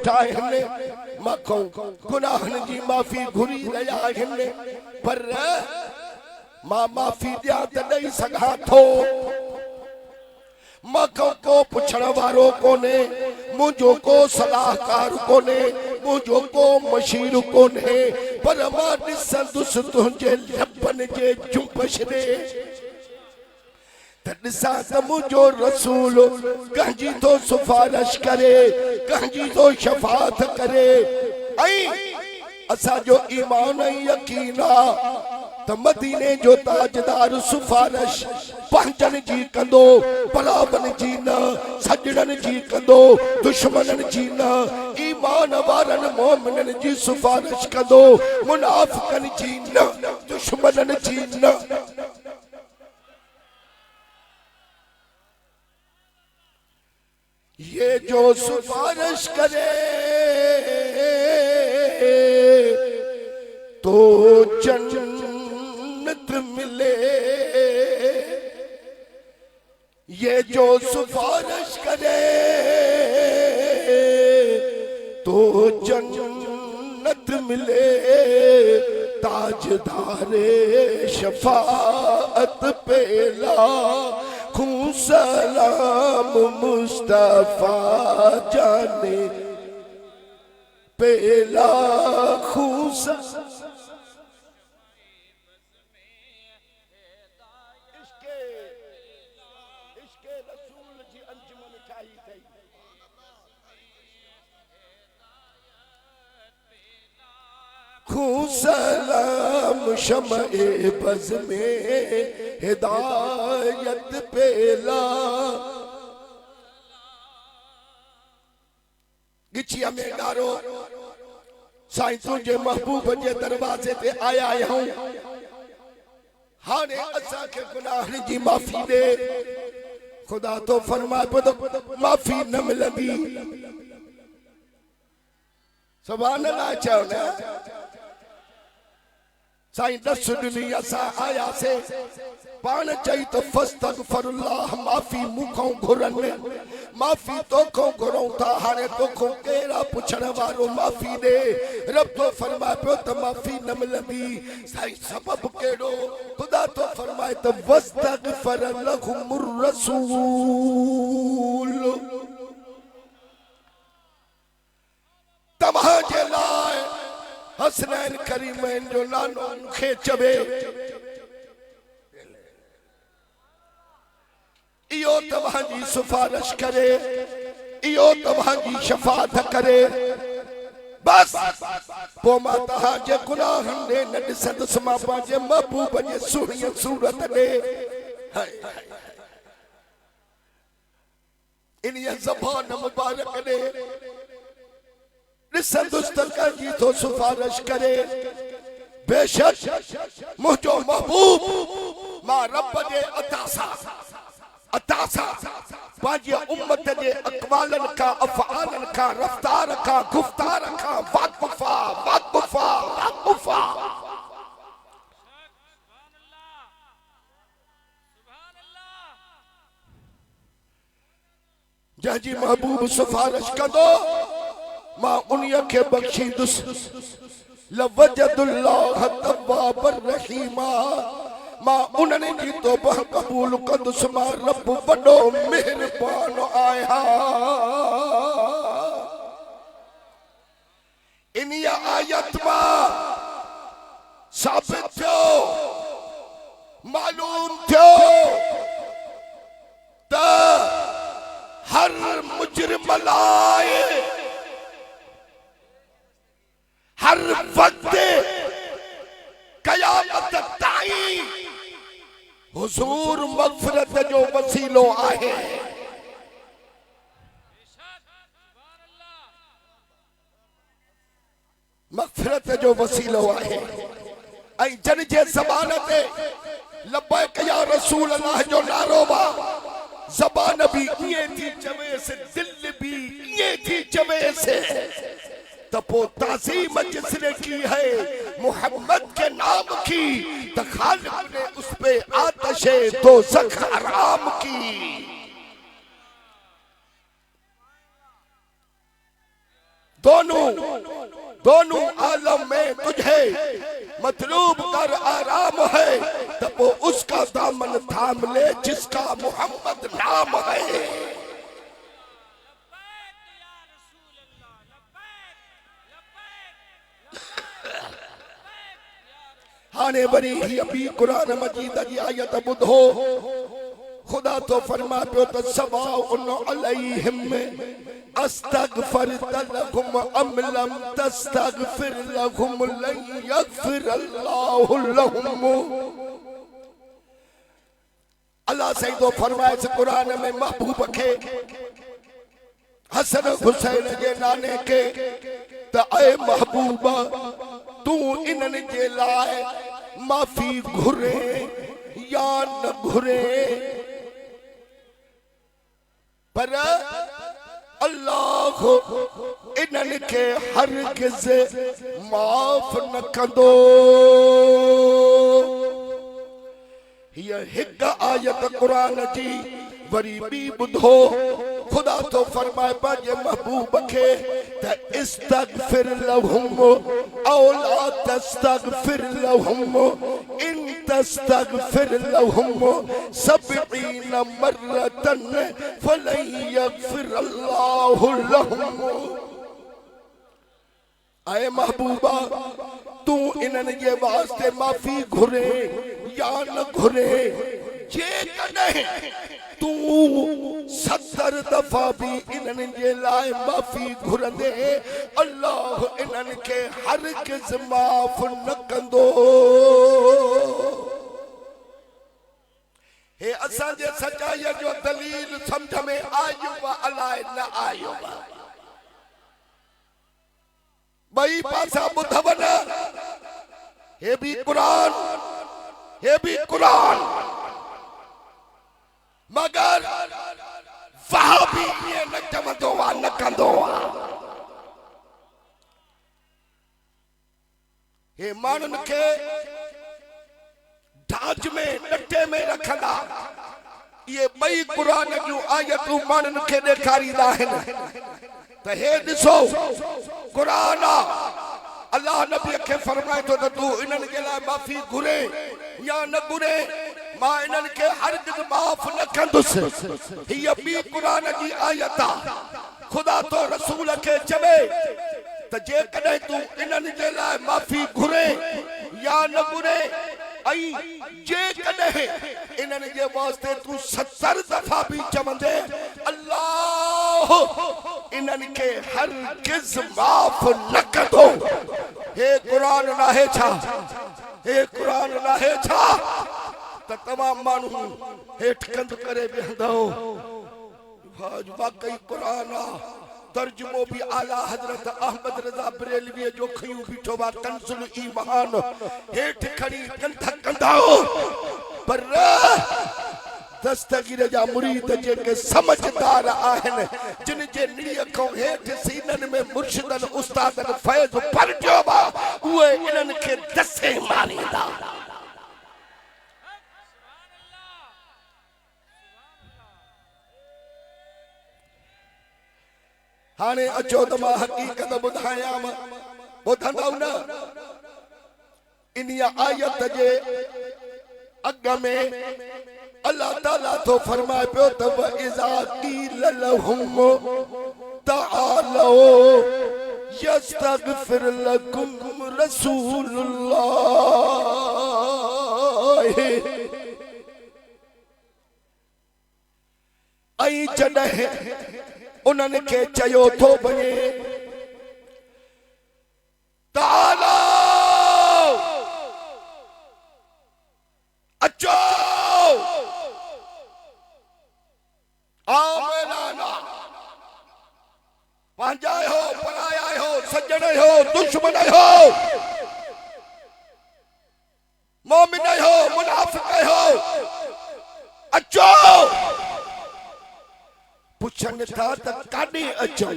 बीठा आहिनि माखो गुनाहनि जी माफ़ी घुरी रहिया आहिनि पर मां माफ़ी ॾियां त ॾेई सघां थो माखो को पुछण वारो कोन्हे मुंहिंजो को सलाहकार कोन्हे मुंहिंजो को मशीर कोन्हे पर मां ॾिसंदुसि तुंहिंजे लबनि जे जुंबश ॾे तॾिसां त मुंहिंजो रसूल कंहिंजी तो सिफारिश करे कंहिंजी तो शफ़ाअत करे ऐं असांजो ईमान ऐं यकीन आहे त मदीने जो ताजदार सिफारिश पंहिंजनि जी कंदो परावनि जी न सजणनि जी कंदो दुश्मननि जी न ईमान वारनि मोमिननि जी सिफारिश कंदो मुनाफ़िक़नि जी न दुश्मननि जी न ये जो सिफारिश करे तो जन्नत मिले ये जो सिफारिश करे तो जन्नत मिले ताजदारे शफाअत पेला खूं सलाम मुस्तफा जाने पेला खूं सलाम शमए बज़ में हिदायत पेला गिचिया में गारो साईं तुझे महबूब जे दरवाजे ते आया आहियूं हाणे असां खे गुनाहनि जी माफ़ी दे खुदा तो फरमाए पियो त माफ़ी न मिलंदी सुभान अल्लाह चओ न साईं दस ॾिनी असां आयासीं पाण चई त फस्तगफिरुल्लाह माफ़ी मूंखां घुरनि माफ़ी तोखां घुरूं था हाणे तोखां कहिड़ा पुछण वारो माफ़ी ॾे रब तो फरमाए पियो त माफ़ी न मिलंदी साईं सबबु कहिड़ो ख़ुदा तो फरमाए त वस्तगफर लहुमुर रसूल तव्हांजे लाइ हसनैन करीमैन जो नानो मूंखे चवे इहो तव्हांजी सिफारिश करे इहो तव्हांजी शफ़ाअत करे बस पोइ मां तव्हांजे गुनाहनि ॾे न ॾिसंदुसि मां पंहिंजे महबूब जे सुहिणी सूरत ॾे इन्हीअ ज़बान मुबारक ॾे ॾिसंदुसि त कंहिंजी थो सिफारिश करे बेशक मुंहिंजो महबूब मां रब जे अता सां पंहिंजे उम्मत जे अक़वालनि खां अफ़आलनि खां रफ़्तार खां गुफ़्तार खां वाक़ुफ़ा जंहिंजी महबूब सिफारिश कंदो मां उन्हीअ खे बख़्शींदुसि लवजदुल्लाह तव्वाबर रहीमा मां उन्हनि जी तौबा क़बूल कंदुसि मां रब वॾो महिरबान आहियां इन्हीअ आयत मां साबित थियो मालूम थियो त हर मुजरिम लाइ हर वक्त क़यामत ताईं हुजूर मग़फ़िरत जो वसीलो आहे मग़फ़िरत जो वसीलो आहे ऐं जन जे ज़बान ते लब्बैक या रसूल अल्लाह जो नारो बा ज़बान भी ईअं थी चवेसि दिल भी ईअं थी चवेसि तपो ताज़ीम जिसने की है मोहम्मद के नाम की तो खालिक ने उस पे आतशे दोज़ख हराम की दोनों आलम में तुझे मतलूब कर आराम है, तब वो उसका दामन थाम ले जिसका मोहम्मद नाम है। हाने बरी ही अभी कुरान मजीद जी आयत बुधो, खुदा तो फरमा पियो त सवाउन अलैहिम अस्तगफरत लहुम अम लम तस्तगफिर लहुम लन यगफिर अल्लाहु लहुम। अल्लाह सही तो फरमाए इस कुरान में महबूब के हसन हुसैन के नाने के त ऐ महबूबा तू इन्हनि जे लाए माफी घुरे या न घुरे, पर अल्लाह इन्हनि के हरगिज़ माफ न कंदो। यह हिक आयत कुरान जी वरी बी बुधो, खुदा तो फरमाए पंहिंजे महबूब के त इस्तगफिर लहुम औ ला तस्तगफिर लहुम इन तस्तगफिर लहुम सबईन मर्रतन फलन यगफिर अल्लाहु लहुम। आए महबूबा तू इन्हनि जे वास्ते माफी घुरे या न घुरे, जे कॾहिं तू 70 दफा भी इन्हनि जे लाए माफी घुरंदे अल्लाह इन्हनि के हरगिज़ माफ न कंदो। हे असां जे सचाईअ जो दलील समझ में आयो बा अलाए न आयो बा, बई पासा ॿुधव न, हे भी कुरान हे भी कुरान, मगर वहाबी ये न चवंदो आहे न कंदो आहे। हे माण्हुनि खे ढांच में डटे में रखंदा, ये ॿई कुरान जूं आयतूं माण्हुनि खे ॾेखारींदा आहिनि त हे ॾिसो कुरान अल्लाह नबी के फरमाए तो तू इन्हनि के लाए माफी घुरे या न घुरे, मां इन्हनि के हरगिज़ माफ न कंदुसि। हीअ बी कुरान जी आयत आहे। खुदा तो रसूल के चवे त जे कॾहिं तू इन्हनि जे लाए माफी घुरे या न घुरे, ऐं जे कॾहिं इन्हनि जे वास्ते तू 70 दफा भी चवंदे अल्लाह इन्हनि के हरगिज़ माफ न कंदो। हे कुरान नाहे छा, हे कुरान नाहे छा त तमाम माण्हू हेठ कंध करे वेहंदो, वाकई कुरान आहे। तर्जुमो भी आला हजरत अहमद रजा बरेलवी जो खयूं बीठो बा कंजुल ईमान, हेठ खड़ी कंध कंदाओ, पर दस्तगीर जा मुरीद जेके समझदार आहिनि, जिन जे निड़ीअ खां हेठ सीननि में मुर्शिदन उस्तादन फैज़ परटियो बा, उहे इन्हनि खे दसे मारींदा। हाणे अचो त मां हक़ीक़त ॿुधायां, ॿुधंदव न। इन आयत जे अग में अल्लाह ताला तो फरमाए पियो त इज़ा क़ील लहुम तआलो यस्तगफिर लकुम रसूलुल्लाह, ऐं जॾहिं उन्हनि खे चयो थो वञे तालो अचो आमनाना, पंहिंजा हो पराया हो सजण हो दुश्मन हो मोमिन हो मुनाफिक हो, अचो। पुछन था त काॾे अचो,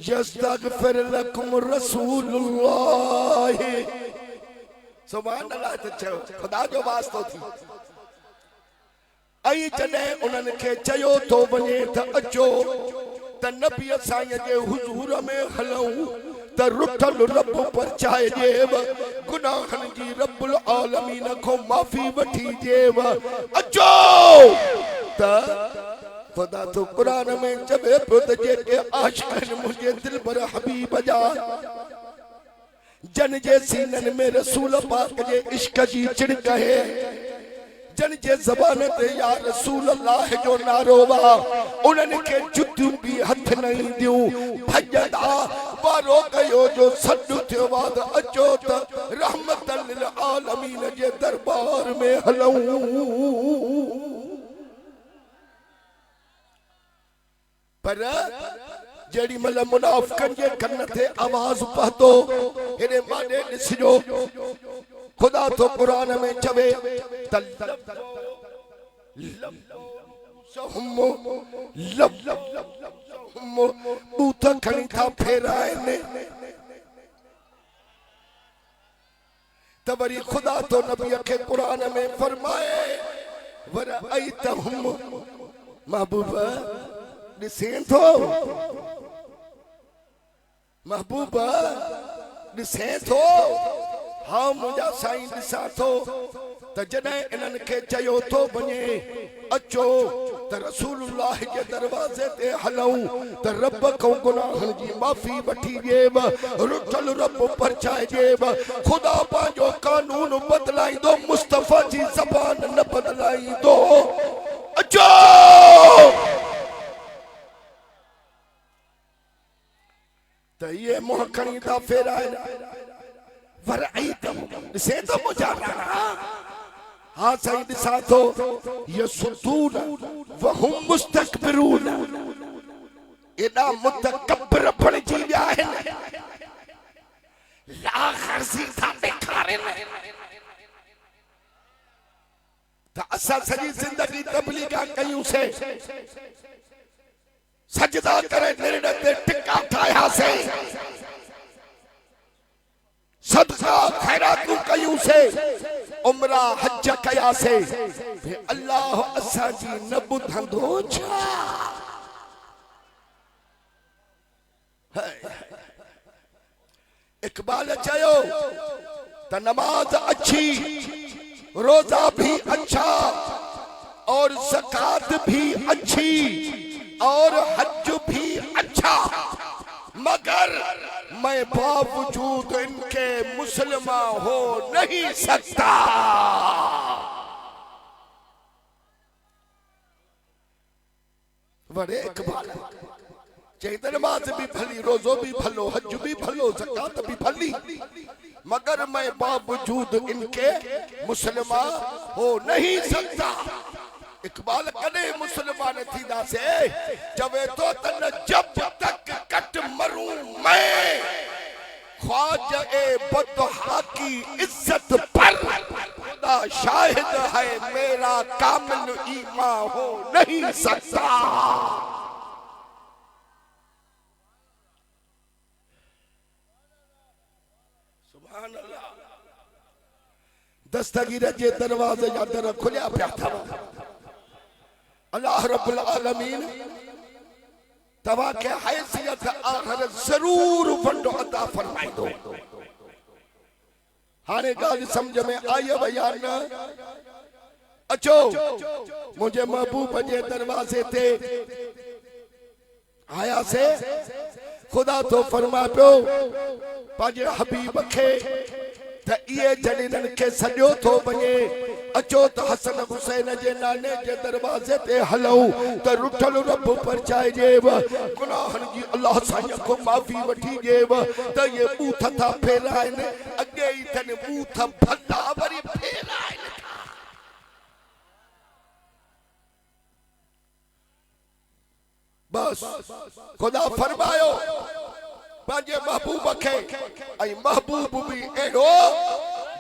यस्तगफिर लकुम रसूलुल्लाह, सुभान अल्लाह त चयो, खुदा जो वास्तो थी। ऐं जॾहिं उन्हनि खे चयो थो वञे त अचो त नबी साईं जे हुजूर में हलऊं त रुठल रब पर चाहे जेव गुनाहन जी रब्बुल आलमीन को माफी वठी जेव अचो त खुदा तो कुरान में चवे पियो त जेके आशिक़न मुझे दिल पर हबीब जा जन जे सीनन में रसूल पाक जे इश्क जी चिड़क है जन जे ज़बान ते या रसूल अल्लाह जो नारो वा उन्हनि के जुतियूं भी हथ नहीं दियूं भजदा वारो कयो जो सॾु थियो वा त अचो त रहमतल लिल आलमीन जे दरबार में हलऊं पर जेड़ी मल मुनाफिकन जे कन ते आवाज पहुतो हेरे माने ॾिसजो खुदा तो कुरान में चवे त बूथ खणी था फेराइनि त वरी खुदा तो नबी के कुरान में फरमाए वर अयतहुम महबूबा ॾिसें थो महबूबा ॾिसें थो हाँ मुझा साईं ॾिसां थो त जॾहिं इन्हनि खे चयो थो वञे अचो त रसूलुल्लाह जे दरवाज़े ते हलऊं त रब खां गुनाहनि जी माफ़ी वठी ॾेव रुठल रब परचाइजेव खुदा पंहिंजो कानून बदलाईंदो मुस्तफ़ा जी ज़बान न बदलाईंदो अचो त ये मुंह खणी था फेराइनि वर ॾिसे थो मुंहिंजा हाँ साईं ॾिसां थो यसुदून वहुम मुस्तकबिरून एॾा मुतकब्बिर बणिजी विया आहिनि लाग़र्ज़ी था ॾेखारीनि त असां सॼी ज़िंदगी तबलीगा कयूंसीं सजदा करे निर्णय ते टिका ठाहियासीं सदका खैरातूं कयूंसीं उमरा हज कयासीं भई अल्लाह असां जी न ॿुधंदो छा इकबाल चयो त नमाज अच्छी रोजा भी अच्छा और ज़कात भी अच्छी और हज भी अच्छा मगर मैं बावजूद इनके मुसलमान हो नहीं सकता बड़े इकबाल चाहिए नमाज भी भली रोजो भी भलो हज भी भलो ज़कात भी भली मगर मैं बावजूद इनके मुसलमान हो नहीं सकता इकबाल कदे मुसलमान थी दासे जबे तो तन जब तक कट मरूं मैं ख्वाजा ए बदहा की इज्जत पर खुदा शाहिद है मेरा कामिल ईमान हो नहीं सकता सुभान अल्लाह दस्तगीर जे दरवाजे जा दर खुलिया पिया था अल्लाह रब्बुल आलमीन तवा के हैसियत आखिर जरूर वंडो अता फरमाइंदो हाने गाल समझ में आई या न अचो मुझे महबूब जे दरवाजे ते आया से खुदा तो फरमा पियो पांजे हबीब खे त ये जलीलन के सजो तो बने अचो त हसन हुसैन जे नाने जे दरवाजे ते हलऊं त रुठल रब पर चाइजेव गुनाहन जी अल्लाह साईं को माफी वठी जेव त ये बूथ था फेराइनि अगे ई तन बूथ भला वरी फेराइनि बस खुदा फरमायो पांजे महबूब के आई महबूब भी एड़ो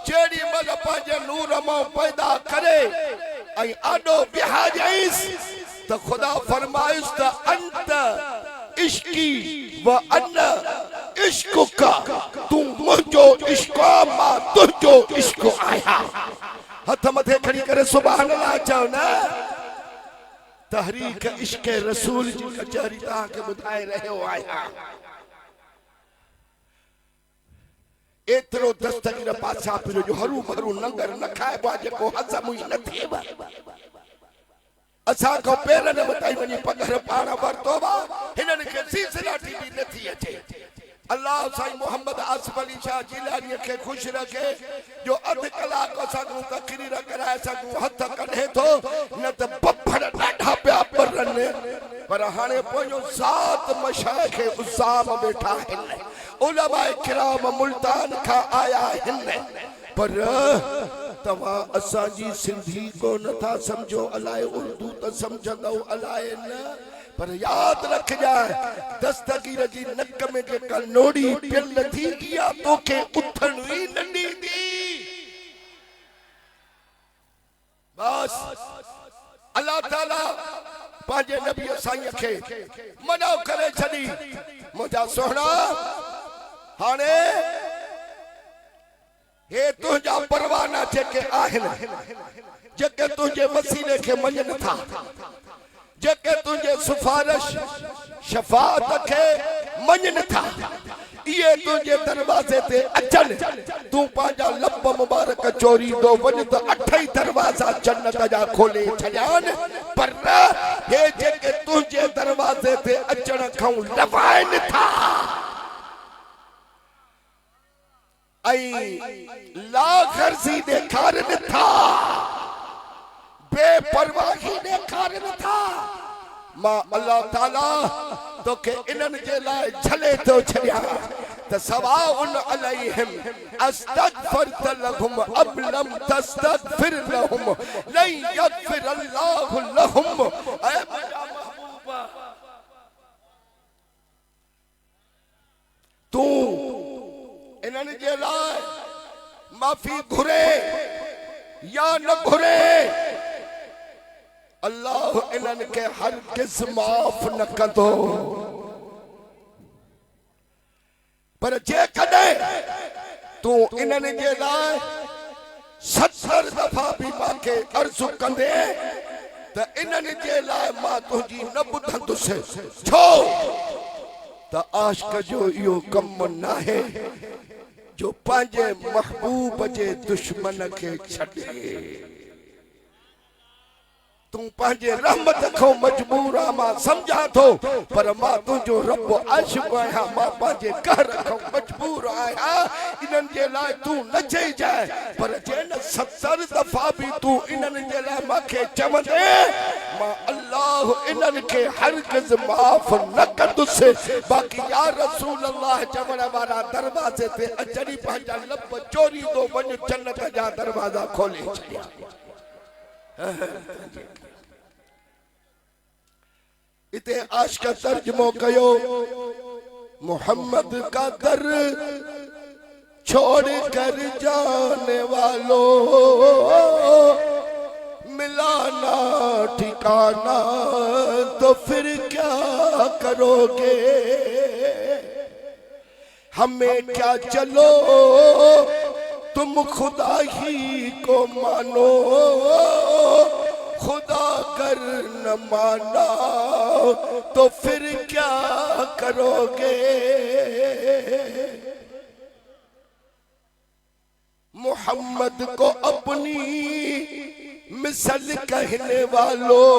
जेड़ी मल पांजे नूर मां पैदा करे आई आडो बिहाजइस तो खुदा फरमाइस त अंत इश्की व अन इश्कुका तू मुझो इश्को मां तुझो इश्को आया हथ मथे खड़ी करे सुभान अल्लाह चओ ना तहरीक इश्क रसूल जी कचहरी तव्हांखे ॿुधाए रहियो आहियां। एतिरो दस्तगीर पासा पियो जो हरू भरू नंगर न खाइबो आहे जेको हज़म ई न थिएव। असां खां पेरनि वटाई वञी पघर पाण वरितो आहे, हिननि खे सीसलाठी बि नथी अचे। अल्लाह साईं मोहम्मद आसिफ अली शाह जिलानी के खुश रखे जो अध कलाक असां तकरीर कराए सघूं हथ कढे थो, न त बफड़ ॾाढा पिया पड़नि। पर हाणे पंहिंजो ज़ात मशाइख उसाम वेठा आहिनि, उलमाए किराम मुल्तान खां आया आहिनि। पर तव्हां असांजी सिंधी को नथा सम्झो, अलाए उर्दू त सम्झंदव अलाए न। पर याद रखजा दस्तगीर जी नक में जेका नोड़ी पियल थी इहा तोखे उथण ई न ॾींदी। बस अल्लाह ताला पंहिंजे नबी साईं खे मना करे छॾी, मुंहिंजा सोहणा हाणे हे तुंहिंजा परवाना जेके आहिनि, जेके तुंहिंजे वसीले खे मञनि था, जेके तुंहिंजे सिफारिश शफाअत खे मञनि था, इहे तुंहिंजे दरवाज़े ते अचनि। तूं पंहिंजा लब मुबारक चोरींदो वञ त 8 दरवाज़ा जन्नत जा खोले छॾियानि। पर हे जेके तुंहिंजे दरवाज़े ते अचण खां लवाइनि था ऐं लाग़र्ज़ी ॾेखारनि था, बेपरवाही ॾेखारनि था, मां अल्लाह ताला तोखे इन्हनि जे लाइ झले थो छॾियां त सवाउन अलैहिम अस्तगफरत लहुम अब लम तस्तगफिर लहुम लन यगफिर अल्लाहु लहुम। ऐ मुंहिंजा महबूबा, तूं इन्हनि जे लाइ माफ़ी घुरे या न घुरे, अल्लाह इन्हनि खे हरगिज़ माफ़ न कंदो। पर जेकॾहिं तूं इन्हनि जे लाइ 70 दफ़ा बि मूंखे अर्ज़ु कंदे त इन्हनि जे लाइ मां तुंहिंजी न ॿुधंदुसि, छो त आशिक़ जो इहो कमु नाहे जो पंहिंजे महबूब जे दुश्मन खे छॾे। तूं पंहिंजे रहमत खां मजबूर आ, मां समझा थो, पर मां तुंहिंजो रब आशिक़ आहियां, मां पंहिंजे कहर खां मजबूर आहियां। इन्हनि जे लाइ तूं न चइजाए, पर जे न 70 दफ़ा बि तूं इन्हनि जे लाइ मूंखे चवंदे, मां अल्लाह इन्हनि खे हरगिज़ माफ़ न कंदुसि। बाक़ी या रसूल अल्लाह चवण वारा दरवाज़े ते अचनी पंहिंजा लब चोरींदो वञ, जन्नत जा दरवाज़ा खोले छॾिया। इते आशिक़ तर्जुमो कयो, मोहम्मद का दर छोड़ कर जाने वालों मिला ना ठिकाना तो फिर क्या करोगे, हमें क्या चलो तुम खुदा ही को मानो, खुदा कर न माना तो फिर क्या करोगे। मोहम्मद को अपनी मिसल कहने वालों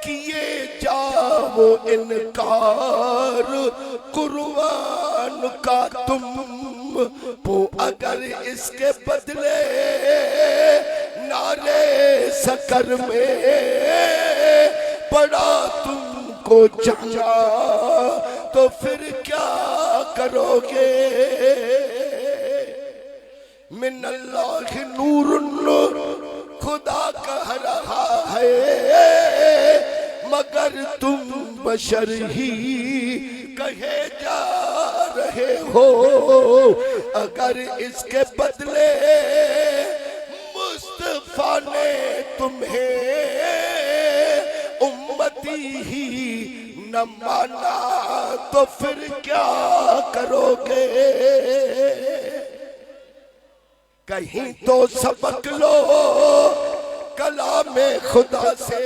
किए जाओ इनकार कुर्बान का तुम, वो अगर इसके बदले नारे सकर में पड़ा तुमको जाना तो फिर क्या करोगे। मिनल्लाह नूरुन खुदा कह रहा है, मगर तुम बशर ही कहे जा रहे हो। अगर इसके बदले मुस्तफा ने तुम्हें उम्मती ही न माना तो फिर क्या करोगे। कहीं तो सबक लो कलाम खुदा से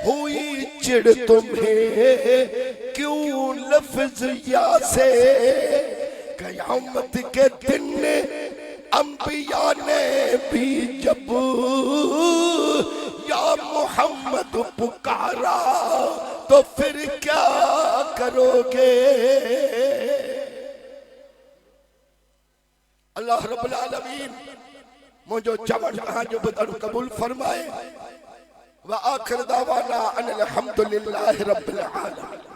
हुई चिड़ तुम्हें क्यों लफ्ज या से। कयामत के दिन अंबिया ने भी जब या मोहम्मद पुकारा तो फिर क्या करोगे। अल्लाह रब्बुल आलमीन मुझो चवण जो बदन कबूल फरमाए। व आखिर दावाना अनिल हम्दुलिल्लाहि रब्बिल आलमीन।